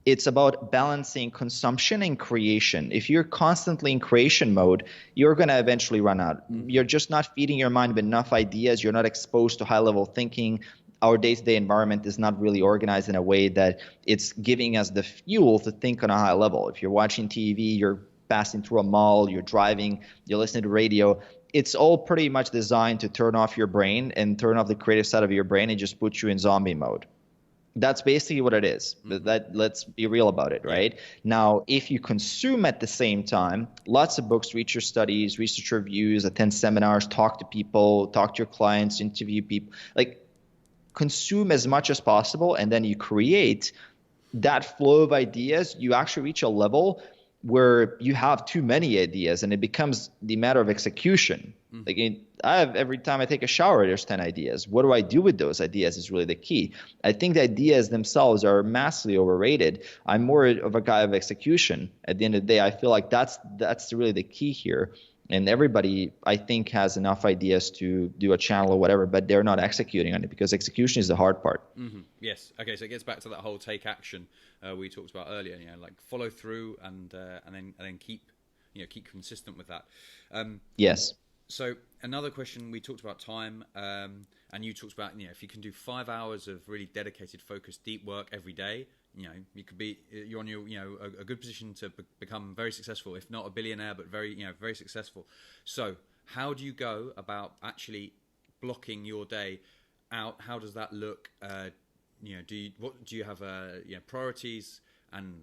it's about balancing consumption and creation. If you're constantly in creation mode, you're going to eventually run out. You're just not feeding your mind with enough ideas. You're not exposed to high-level thinking. Our day-to-day environment is not really organized in a way that it's giving us the fuel to think on a high level. If you're watching TV, you're passing through a mall, you're driving, you're listening to radio, it's all pretty much designed to turn off your brain and turn off the creative side of your brain and just put you in zombie mode. That's basically what it is. Let's be real about it, right? Now, if you consume at the same time, lots of books, read your studies, research reviews, attend seminars, talk to people, talk to your clients, interview people, like consume as much as possible, and then you create that flow of ideas. You actually reach a level where you have too many ideas and it becomes the matter of execution. Like every time I take a shower, there's 10 ideas. What do I do with those ideas is really the key. I think the ideas themselves are massively overrated. I'm more of a guy of execution. At the end of the day, I feel like that's really the key here. And everybody, I think, has enough ideas to do a channel or whatever, but they're not executing on it because execution is the hard part. Mm-hmm. Yes. Okay. So it gets back to that whole take action we talked about earlier. Like follow through and then keep keep consistent with that. Yes. So another question, we talked about time, and you talked about, if you can do 5 hours of really dedicated, focused, deep work every day, you're on a good position to become very successful, if not a billionaire, but very successful. So how do you go about actually blocking your day out? How does that look? Do you have priorities, and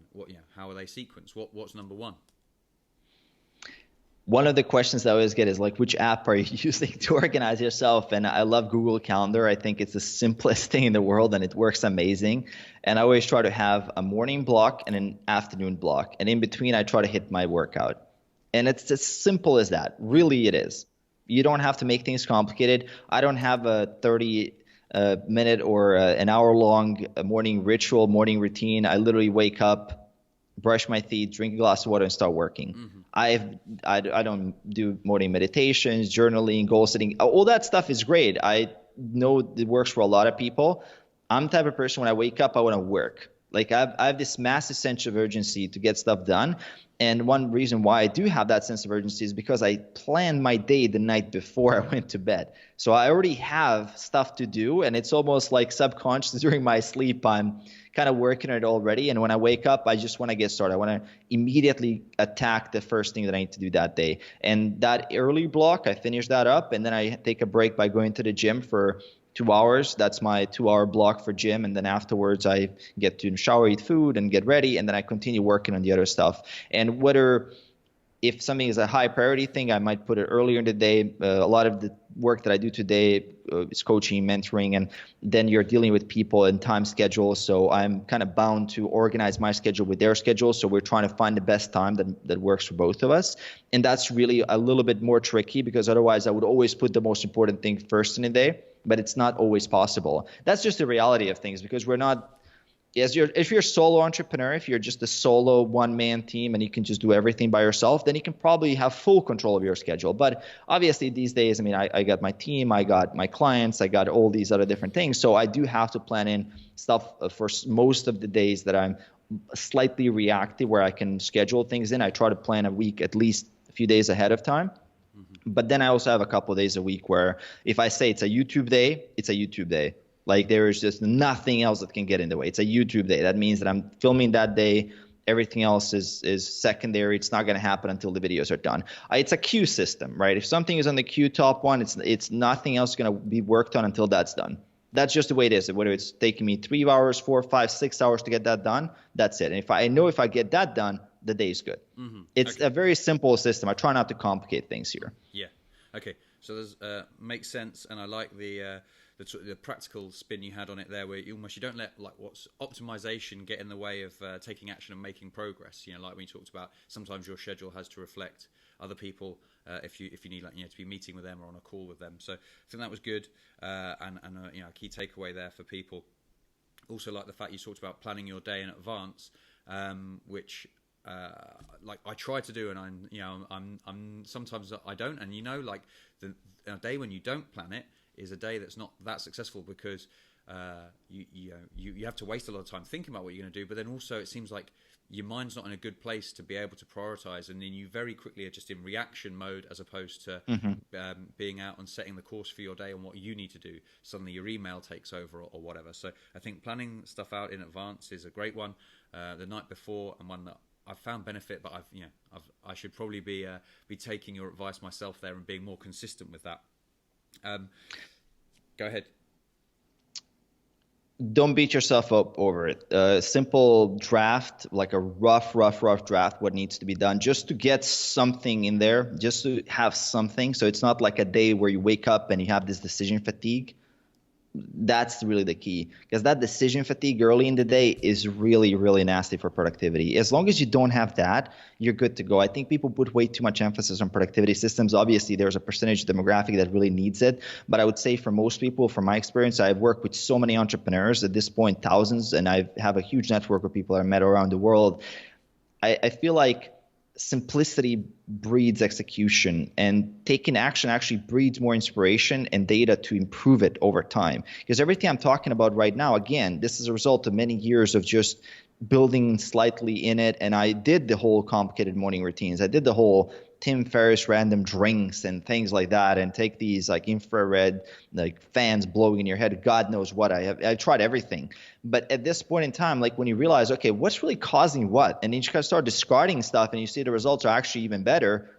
how are they sequenced? What's number one? One of the questions I always get is like, which app are you using to organize yourself? And I love Google Calendar. I think it's the simplest thing in the world, and it works amazing. And I always try to have a morning block and an afternoon block. And in between, I try to hit my workout. And it's as simple as that. Really, it is. You don't have to make things complicated. I don't have a 30-minute or an hour-long morning ritual, morning routine. I literally wake up, brush my teeth, drink a glass of water, and start working. Mm-hmm. I don't do morning meditations, journaling, goal setting. All that stuff is great. I know it works for a lot of people. I'm the type of person, when I wake up, I want to work. Like I have this massive sense of urgency to get stuff done. And one reason why I do have that sense of urgency is because I planned my day the night before I went to bed. So I already have stuff to do, and it's almost like subconscious during my sleep. I'm kind of working on it already. And when I wake up, I just want to get started. I want to immediately attack the first thing that I need to do that day. And that early block, I finish that up, and then I take a break by going to the gym for 2 hours. That's my 2-hour block for gym. And then afterwards, I get to shower, eat food, and get ready. And then I continue working on the other stuff. And if something is a high priority thing, I might put it earlier in the day. A lot of the work that I do today is coaching, mentoring, and then you're dealing with people and time schedules. So I'm kind of bound to organize my schedule with their schedule. So we're trying to find the best time that works for both of us. And that's really a little bit more tricky, because otherwise I would always put the most important thing first in the day, but it's not always possible. That's just the reality of things, because if you're a solo entrepreneur, if you're just a solo one-man team and you can just do everything by yourself, then you can probably have full control of your schedule. But obviously these days, I got my team, I got my clients, I got all these other different things. So I do have to plan in stuff for most of the days that I'm slightly reactive, where I can schedule things in. I try to plan a week at least a few days ahead of time. Mm-hmm. But then I also have a couple of days a week where if I say it's a YouTube day, it's a YouTube day. Like there is just nothing else that can get in the way. It's a YouTube day. That means that I'm filming that day. Everything else is secondary. It's not going to happen until the videos are done. It's a queue system, right? If something is on the queue top one, it's nothing else going to be worked on until that's done. That's just the way it is. Whether it's taking me 3 hours, 4, 5, 6 hours to get that done, that's it. And if I get that done, the day is good. Mm-hmm. It's a very simple system. I try not to complicate things here. Yeah. Okay. So there's makes sense, and I like the practical spin you had on it there, where you don't let what's optimization get in the way of taking action and making progress. Like when you talked about, sometimes your schedule has to reflect other people if you need to be meeting with them or on a call with them. So I think that was good, and a key takeaway there for people. Also, like the fact you talked about planning your day in advance, which I try to do, and I'm sometimes I don't, and a day when you don't plan it is a day that's not that successful, because you have to waste a lot of time thinking about what you're going to do, but then also it seems like your mind's not in a good place to be able to prioritize, and then you very quickly are just in reaction mode, as opposed to being out and setting the course for your day and what you need to do. Suddenly your email takes over or whatever. So I think planning stuff out in advance is a great one, the night before, and one that I've found benefit, but I should probably be taking your advice myself there and being more consistent with that. Go ahead. Don't beat yourself up over it. Simple draft, like a rough draft, what needs to be done, just to get something in there, just to have something. So it's not like a day where you wake up and you have this decision fatigue. That's really the key, because that decision fatigue early in the day is really, really nasty for productivity. As long as you don't have that, you're good to go. I think people put way too much emphasis on productivity systems. Obviously, there's a percentage demographic that really needs it. But I would say for most people, from my experience, I've worked with so many entrepreneurs at this point, thousands, and I have a huge network of people I've met around the world. I feel like simplicity breeds execution, and taking action actually breeds more inspiration and data to improve it over time. Because everything I'm talking about right now, again, this is a result of many years of just building slightly in it. And I did the whole complicated morning routines. I did the whole Tim Ferriss random drinks and things like that, and take these like infrared like fans blowing in your head. God knows what I've tried everything. But at this point in time, like when you realize, okay, what's really causing what? And then you just kind of start discarding stuff and you see the results are actually even better.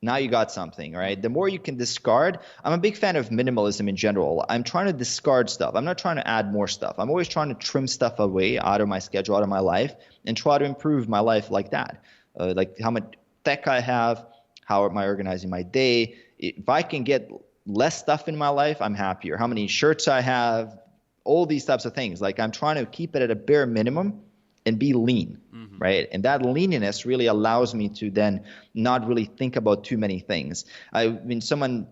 Now you got something, right? The more you can discard, I'm a big fan of minimalism in general. I'm trying to discard stuff. I'm not trying to add more stuff. I'm always trying to trim stuff away out of my schedule, out of my life, and try to improve my life like that. Like how much tech I have, how am I organizing my day? If I can get less stuff in my life, I'm happier. How many shirts I have, all these types of things. Like I'm trying to keep it at a bare minimum and be lean, right? And that leanness really allows me to then not really think about too many things. I mean, someone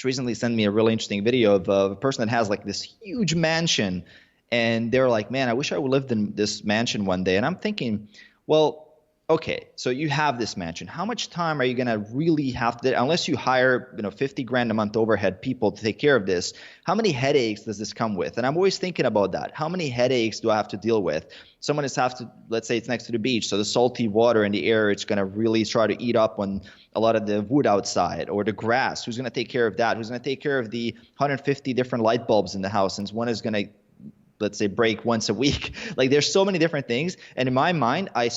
recently sent me a really interesting video of a person that has like this huge mansion, and they're like, man, I wish I would lived in this mansion one day. And I'm thinking, well, okay, so you have this mansion. How much time are you going to really have to, unless you hire, 50 grand a month overhead people to take care of this, how many headaches does this come with? And I'm always thinking about that. How many headaches do I have to deal with? Someone is have to, let's say it's next to the beach, so the salty water in the air, it's going to really try to eat up on a lot of the wood outside, or the grass. Who's going to take care of that? Who's going to take care of the 150 different light bulbs in the house, since one is going to, let's say, break once a week? Like there's so many different things. And in my mind, I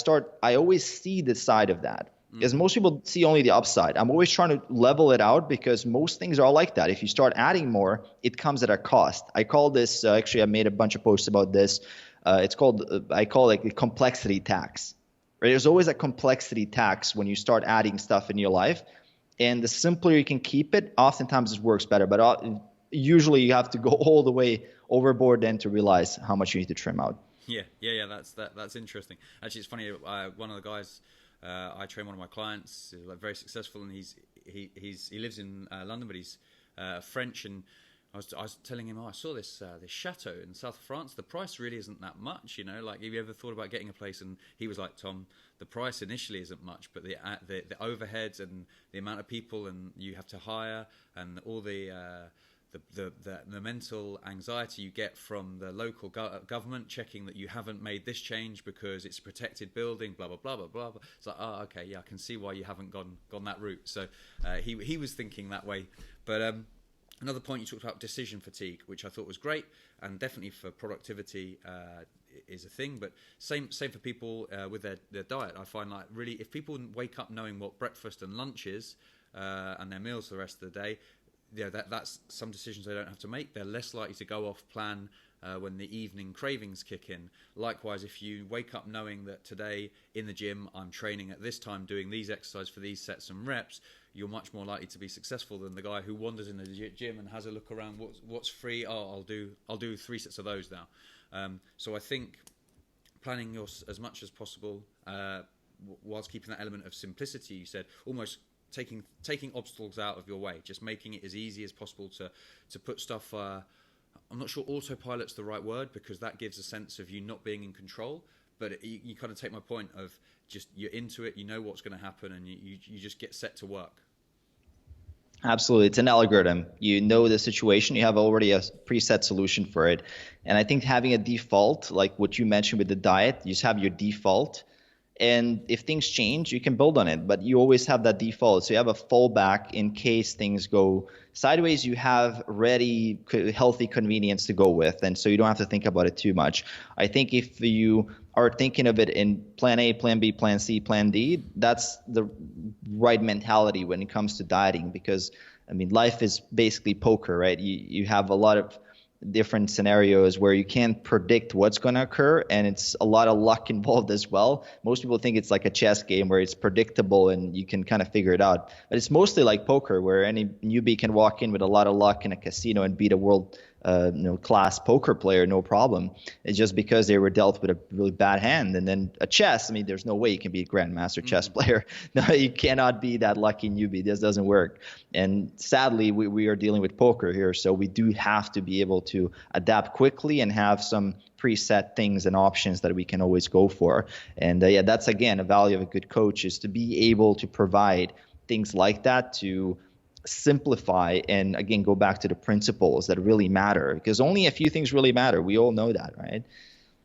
always see the side of that, because most people see only the upside. I'm always trying to level it out, because most things are like that. If you start adding more, it comes at a cost. I call this, actually I made a bunch of posts about this. I call it the complexity tax. Right? There's always a complexity tax when you start adding stuff in your life. And the simpler you can keep it, oftentimes it works better. But usually you have to go all the way overboard then to realize how much you need to trim out. Yeah. That's interesting. Actually, it's funny. One of the guys I train, one of my clients, like very successful, and he lives in London, but he's French. And I was telling him, I saw this chateau in the south of France. The price really isn't that much, Like, have you ever thought about getting a place? And he was like, Tom, the price initially isn't much, but the overheads and the amount of people and you have to hire, and all the mental anxiety you get from the local government checking that you haven't made this change because it's a protected building, blah blah blah blah blah. It's like, oh, okay, yeah, I can see why you haven't gone that route. So he was thinking that way. But another point, you talked about decision fatigue, which I thought was great, and definitely for productivity is a thing. But same for people with their diet. I find, like, really, if people wake up knowing what breakfast and lunch is and their meals for the rest of the day, that's some decisions they don't have to make. They're less likely to go off plan when the evening cravings kick in. Likewise, if you wake up knowing that today in the gym I'm training at this time, doing these exercises for these sets and reps, you're much more likely to be successful than the guy who wanders in the gym and has a look around. What's free? Oh, I'll do 3 sets of those now. So I think planning as much as possible, whilst keeping that element of simplicity. You said almost taking obstacles out of your way, just making it as easy as possible to put stuff. I'm not sure autopilot's the right word, because that gives a sense of you not being in control. But you kind of take my point of just you're into it, you know what's going to happen, and you just get set to work. Absolutely. It's an algorithm. You know the situation. You have already a preset solution for it. And I think having a default, like what you mentioned with the diet, you just have your default. And if things change, you can build on it, but you always have that default. So you have a fallback in case things go sideways. You have ready, healthy convenience to go with, and so you don't have to think about it too much. I think if you are thinking of it in plan A, plan B, plan C, plan D, that's the right mentality when it comes to dieting, because, I mean, life is basically poker, right? You have a lot of different scenarios where you can't predict what's going to occur, and it's a lot of luck involved as well. Most people think it's like a chess game where it's predictable and you can kind of figure it out, but it's mostly like poker, where any newbie can walk in with a lot of luck in a casino and beat a world class poker player, no problem. It's just because they were dealt with a really bad hand. And then a chess, I mean, there's no way you can be a grandmaster chess player. No, you cannot be that lucky newbie. This doesn't work. And sadly, we are dealing with poker here, so we do have to be able to adapt quickly and have some preset things and options that we can always go for. And that's again a value of a good coach, is to be able to provide things like that, to simplify and again go back to the principles that really matter, because only a few things really matter. We all know that, right?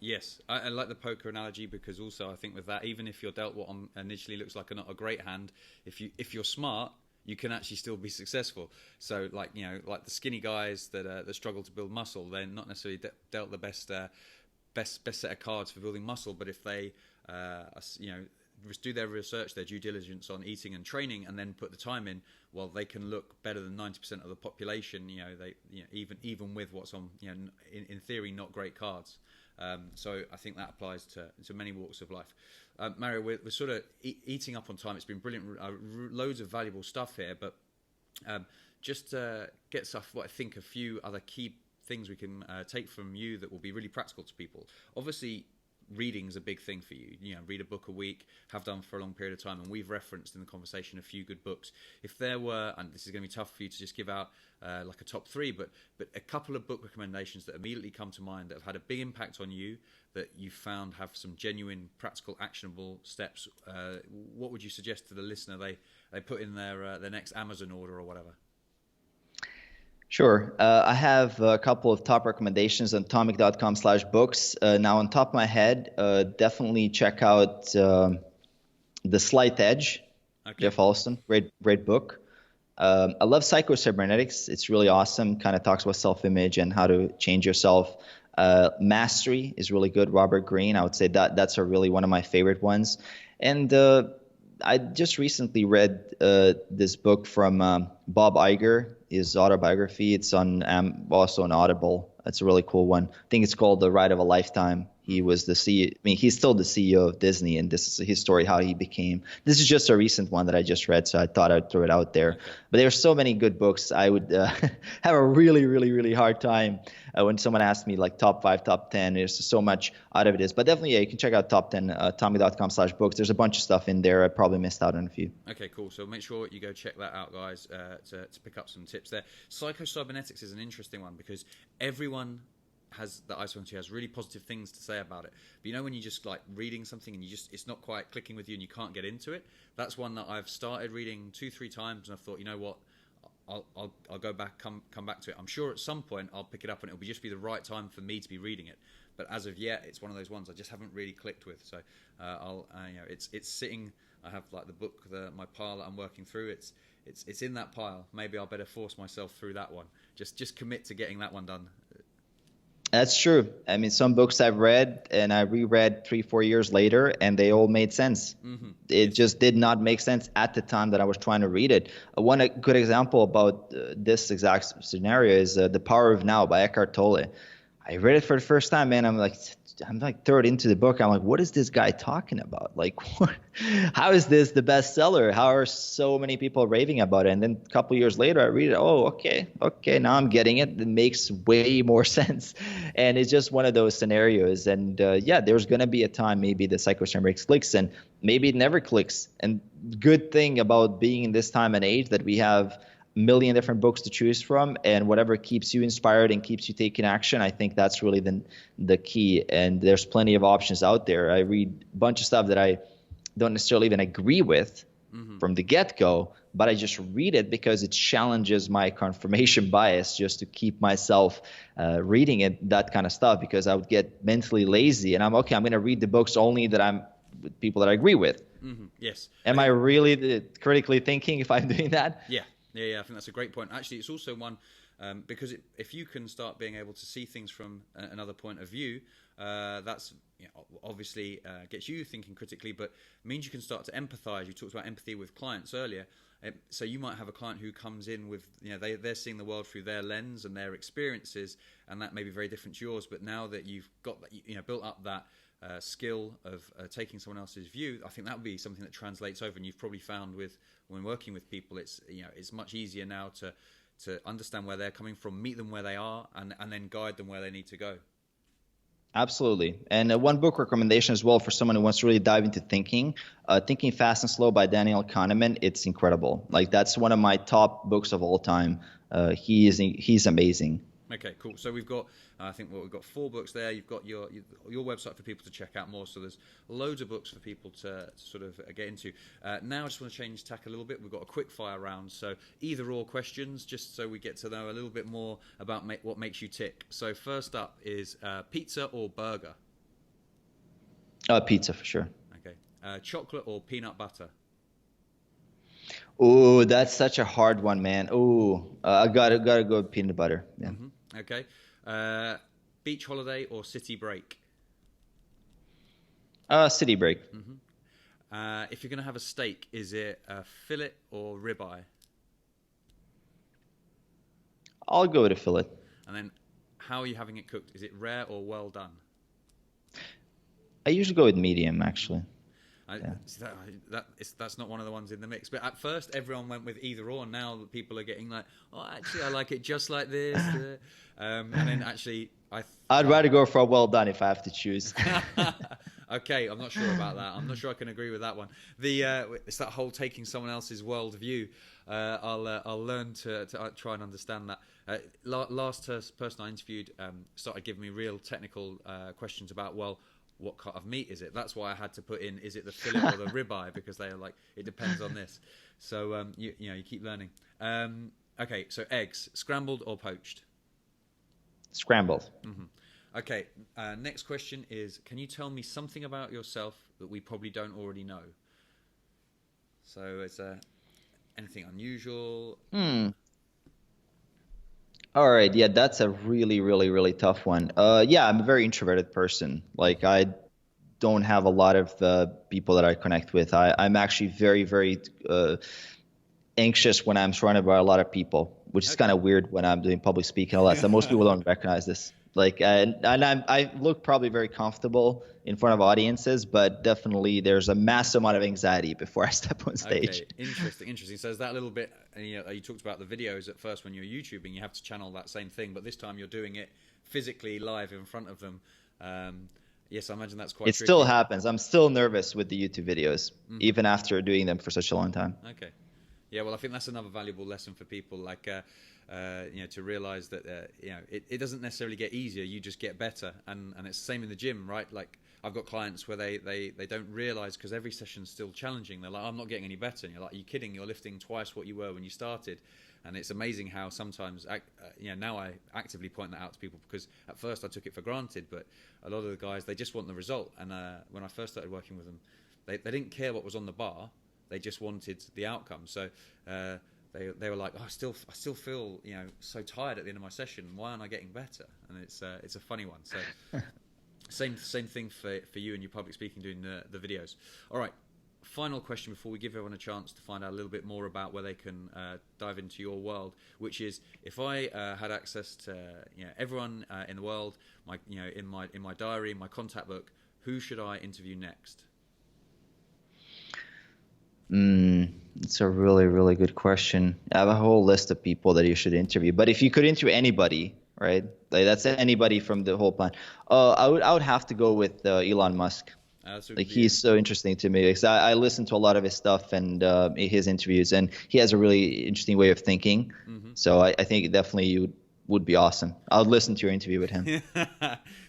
Yes, I like the poker analogy because also I think with that, even if you're dealt what initially looks like not a great hand, if you're smart, you can actually still be successful. So like like the skinny guys that struggle to build muscle, they're not necessarily dealt the best set of cards for building muscle, but if they do their research, their due diligence on eating and training, and then put the time in, well, they can look better than 90% of the population. Even with what's on, in theory, not great cards. So I think that applies to many walks of life. Mario, we're sort of eating up on time. It's been brilliant, loads of valuable stuff here, but just get stuff. What I think a few other key things we can take from you that will be really practical to people. Obviously, reading is a big thing for you. Read a book a week, have done for a long period of time, and we've referenced in the conversation a few good books. If there were, and this is going to be tough for you to just give out like a top three, but a couple of book recommendations that immediately come to mind that have had a big impact on you, that you found have some genuine, practical, actionable steps. What would you suggest to the listener they put in their next Amazon order or whatever? Sure. I have a couple of top recommendations on tomic.com/books. Now, on top of my head, definitely check out The Slight Edge, okay. Jeff Olson. Great book. I love Psycho-Cybernetics. It's really awesome. Kind of talks about self-image and how to change yourself. Mastery is really good. Robert Greene. I would say that's really one of my favorite ones. And I just recently read this book from Bob Iger, his autobiography. It's also on Audible. It's a really cool one. I think it's called The Ride of a Lifetime. He was the CEO. I mean, he's still the CEO of Disney, and this is his story, how he became. This is just a recent one that I just read, so I thought I'd throw it out there. Okay. But there's so many good books. I would have a really, really, really hard time when someone asks me like top 5, top 10. There's so much out of it. But definitely, you can check out top 10, tomic.com/books. There's a bunch of stuff in there. I probably missed out on a few. Okay, cool. So make sure you go check that out, guys, to pick up some tips there. Psycho-Cybernetics is an interesting one because everyone that I've spoken to has really positive things to say about it. But when you just like reading something and it's not quite clicking with you and you can't get into it, that's one that I've started reading 2-3 times and I thought, what, I'll go back, come back to it. I'm sure at some point I'll pick it up and it'll just be the right time for me to be reading it. But as of yet, it's one of those ones I just haven't really clicked with. So it's sitting. I have like the book, my pile that I'm working through. It's in that pile. Maybe I'll better force myself through that one. Just commit to getting that one done. That's true. I mean, some books I've read and I reread 3-4 years later, and they all made sense. Mm-hmm. It just did not make sense at the time that I was trying to read it. One good example about this exact scenario is The Power of Now by Eckhart Tolle. I read it for the first time, man. I'm like third into the book. I'm like, what is this guy talking about? Like, how is this the bestseller? How are so many people raving about it? And then a couple years later, I read it. Oh, okay, now I'm getting it. It makes way more sense. And it's just one of those scenarios. And there's going to be a time maybe the Psycho-Cybernetics clicks, and maybe it never clicks. And good thing about being in this time and age that we have million different books to choose from, and whatever keeps you inspired and keeps you taking action, I think that's really the key. And there's plenty of options out there. I read a bunch of stuff that I don't necessarily even agree with from the get-go, but I just read it because it challenges my confirmation bias, just to keep myself reading it, that kind of stuff, because I would get mentally lazy and I'm going to read the books only that I'm with people that I agree with. Mm-hmm. Yes. Am I really critically thinking if I'm doing that? Yeah. Yeah, I think that's a great point. Actually, it's also one because if you can start being able to see things from another point of view, that's obviously gets you thinking critically, but means you can start to empathize. You talked about empathy with clients earlier. So you might have a client who comes in with, they're seeing the world through their lens and their experiences, and that may be very different to yours. But now that you've got that, built up that skill of taking someone else's view, I think that would be something that translates over. And you've probably found when working with people, it's much easier now to understand where they're coming from, meet them where they are, and then guide them where they need to go. Absolutely. And one book recommendation as well for someone who wants to really dive into thinking, Thinking Fast and Slow by Daniel Kahneman. It's incredible. Like, that's one of my top books of all time. He's amazing. Okay, cool. So we've got, I think we've got 4 books there. You've got your website for people to check out more. So there's loads of books for people to sort of get into. Now I just want to change tack a little bit. We've got a quick fire round. So either or questions, just so we get to know a little bit more about what makes you tick. So first up is pizza or burger? Pizza for sure. Okay. Chocolate or peanut butter? Oh, that's such a hard one, man. Oh, I gotta go with peanut butter. Yeah. Okay. Uh, Beach holiday or city break? City break. If you're going to have a steak, is it a fillet or ribeye? I'll go with a fillet. And then, how are you having it cooked? Is it rare or well done? I usually go with medium, actually. That's not one of the ones in the mix. But at first, everyone went with either or. Now that people are getting like, oh, actually, I like it just like this. And then actually, I'd rather go for a well done if I have to choose. Okay, I'm not sure about that. I'm not sure I can agree with that one. It's that whole taking someone else's world view. I'll learn to try and understand that. Last person I interviewed started giving me real technical questions about, well, what cut of meat is it? That's why I had to put in, is it the fillet or the ribeye? Because they are like, it depends on this. So you keep learning. Okay, so eggs, scrambled or poached? Scrambled. Okay, next question is, can you tell me something about yourself that we probably don't already know? So it's anything unusual? All right, yeah, that's a really, really, really tough one. Yeah, I'm a very introverted person. Like, I don't have a lot of people that I connect with. I'm actually very, very anxious when I'm surrounded by a lot of people, which is kind of weird when I'm doing public speaking and all that. So most people don't recognize this. Like, and I look probably very comfortable in front of audiences, but definitely there's a massive amount of anxiety before I step on stage. Okay, interesting. So is that a little bit, you talked about the videos at first when you're YouTubing, you have to channel that same thing, but this time you're doing it physically live in front of them. Yes, I imagine that's quite tricky. Still happens. I'm still nervous with the YouTube videos, even after doing them for such a long time. Okay. Yeah, well, I think that's another valuable lesson for people, like, to realize that, it doesn't necessarily get easier, you just get better. And it's the same in the gym, right? Like, I've got clients where they don't realize, because every session's still challenging. They're like, I'm not getting any better. And you're like, are you kidding? You're lifting twice what you were when you started. And it's amazing how sometimes, now I actively point that out to people, because at first I took it for granted, but a lot of the guys, they just want the result. And when I first started working with them, they didn't care what was on the bar. They just wanted the outcome. So they were like, oh, I still feel so tired at the end of my session. Why aren't I getting better? And it's a funny one. So same thing for you and your public speaking, doing the videos. All right. Final question before we give everyone a chance to find out a little bit more about where they can dive into your world, which is, if I had access to everyone in the world, in my diary, in my contact book, who should I interview next? It's a really, really good question. I have a whole list of people that you should interview, but if you could interview anybody, right? Like, that's anybody from the whole plan. I would have to go with Elon Musk. Like, he's so interesting to me, because I listen to a lot of his stuff and his interviews, and he has a really interesting way of thinking. So I think definitely you would be awesome. I would listen to your interview with him.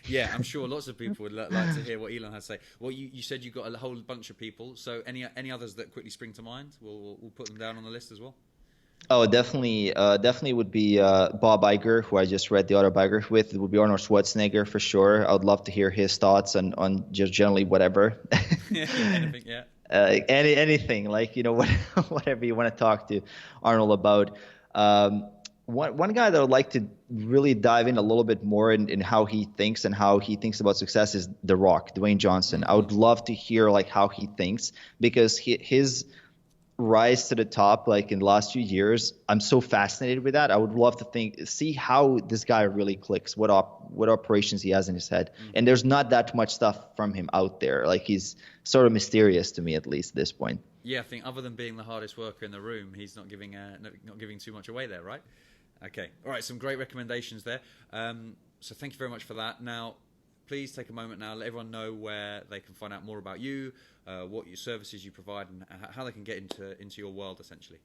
Yeah, I'm sure lots of people would like to hear what Elon has to say. Well, you said you've got a whole bunch of people. So any others that quickly spring to mind, we'll put them down on the list as well. Oh, definitely would be Bob Iger, who I just read the autobiography with. It would be Arnold Schwarzenegger for sure. I would love to hear his thoughts on just generally whatever. Anything, yeah. Anything, like, whatever you want to talk to Arnold about. One guy that I would like to really dive in a little bit more in how he thinks and how he thinks about success is The Rock, Dwayne Johnson. I would love to hear like how he thinks, because his rise to the top, like in the last few years, I'm so fascinated with that. I would love to see how this guy really clicks, what operations he has in his head. And there's not that much stuff from him out there. Like, he's sort of mysterious to me, at least at this point. Yeah, I think other than being the hardest worker in the room, he's not giving too much away there, right? Okay. All right. Some great recommendations there. So thank you very much for that. Now, please take a moment now, let everyone know where they can find out more about you, what your services you provide, and how they can get into your world, essentially.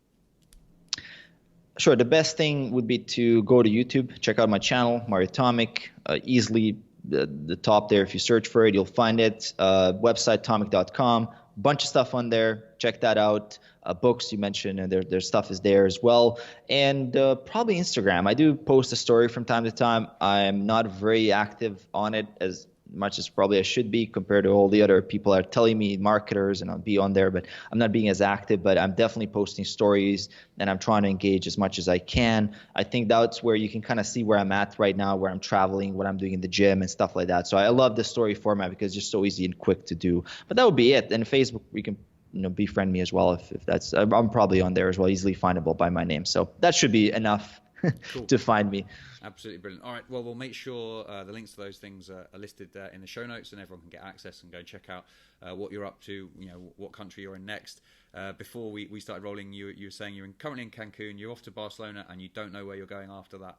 Sure. The best thing would be to go to YouTube, check out my channel, Mario Tomic. Easily the top there. If you search for it, you'll find it. Website, tomic.com. Bunch of stuff on there. Check that out. Books you mentioned, and their stuff is there as well. And probably Instagram. I do post a story from time to time. I'm not very active on it, as much as probably I should be compared to all the other people that are telling me, marketers, and I'll be on there, but I'm not being as active. But I'm definitely posting stories and I'm trying to engage as much as I can. I think that's where you can kind of see where I'm at right now, where I'm traveling, what I'm doing in the gym and stuff like that. So I love the story format because it's just so easy and quick to do. But that would be it. And Facebook, you can befriend me as well if that's, I'm probably on there as well, easily findable by my name. So that should be enough Cool. to find me. Absolutely brilliant. All right, well, we'll make sure the links to those things are listed in the show notes, and everyone can get access and go check out what you're up to, what country you're in next. Before we started rolling, you were saying you're currently in Cancun, you're off to Barcelona, and you don't know where you're going after that.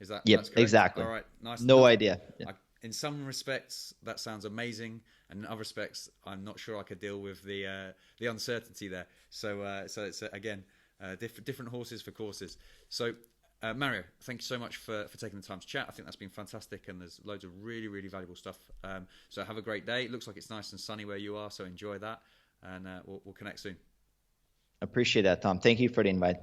Is that? Yep, That's correct? exactly. All right, nice. No idea. Yeah. In some respects, that sounds amazing, and in other respects, I'm not sure I could deal with the uncertainty there. So it's again different horses for courses. So Mario, thank you so much for taking the time to chat. I think that's been fantastic, and there's loads of really, really valuable stuff. So have a great day. It looks like it's nice and sunny where you are, so enjoy that, and we'll connect soon. Appreciate that, Tom. Thank you for the invite.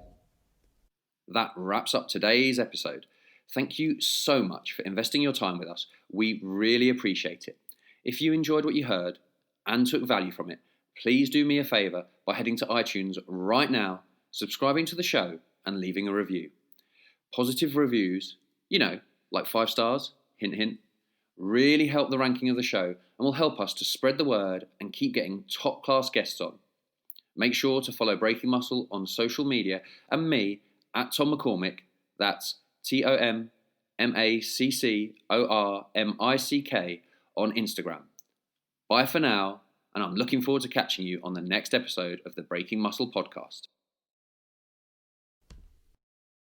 That wraps up today's episode. Thank you so much for investing your time with us. We really appreciate it. If you enjoyed what you heard and took value from it, please do me a favour by heading to iTunes right now, subscribing to the show, and leaving a review. Positive reviews, like 5 stars, hint, hint, really help the ranking of the show and will help us to spread the word and keep getting top-class guests on. Make sure to follow Breaking Muscle on social media and me at Tom McCormick, that's TOMMACCORMICK on Instagram. Bye for now, and I'm looking forward to catching you on the next episode of the Breaking Muscle podcast.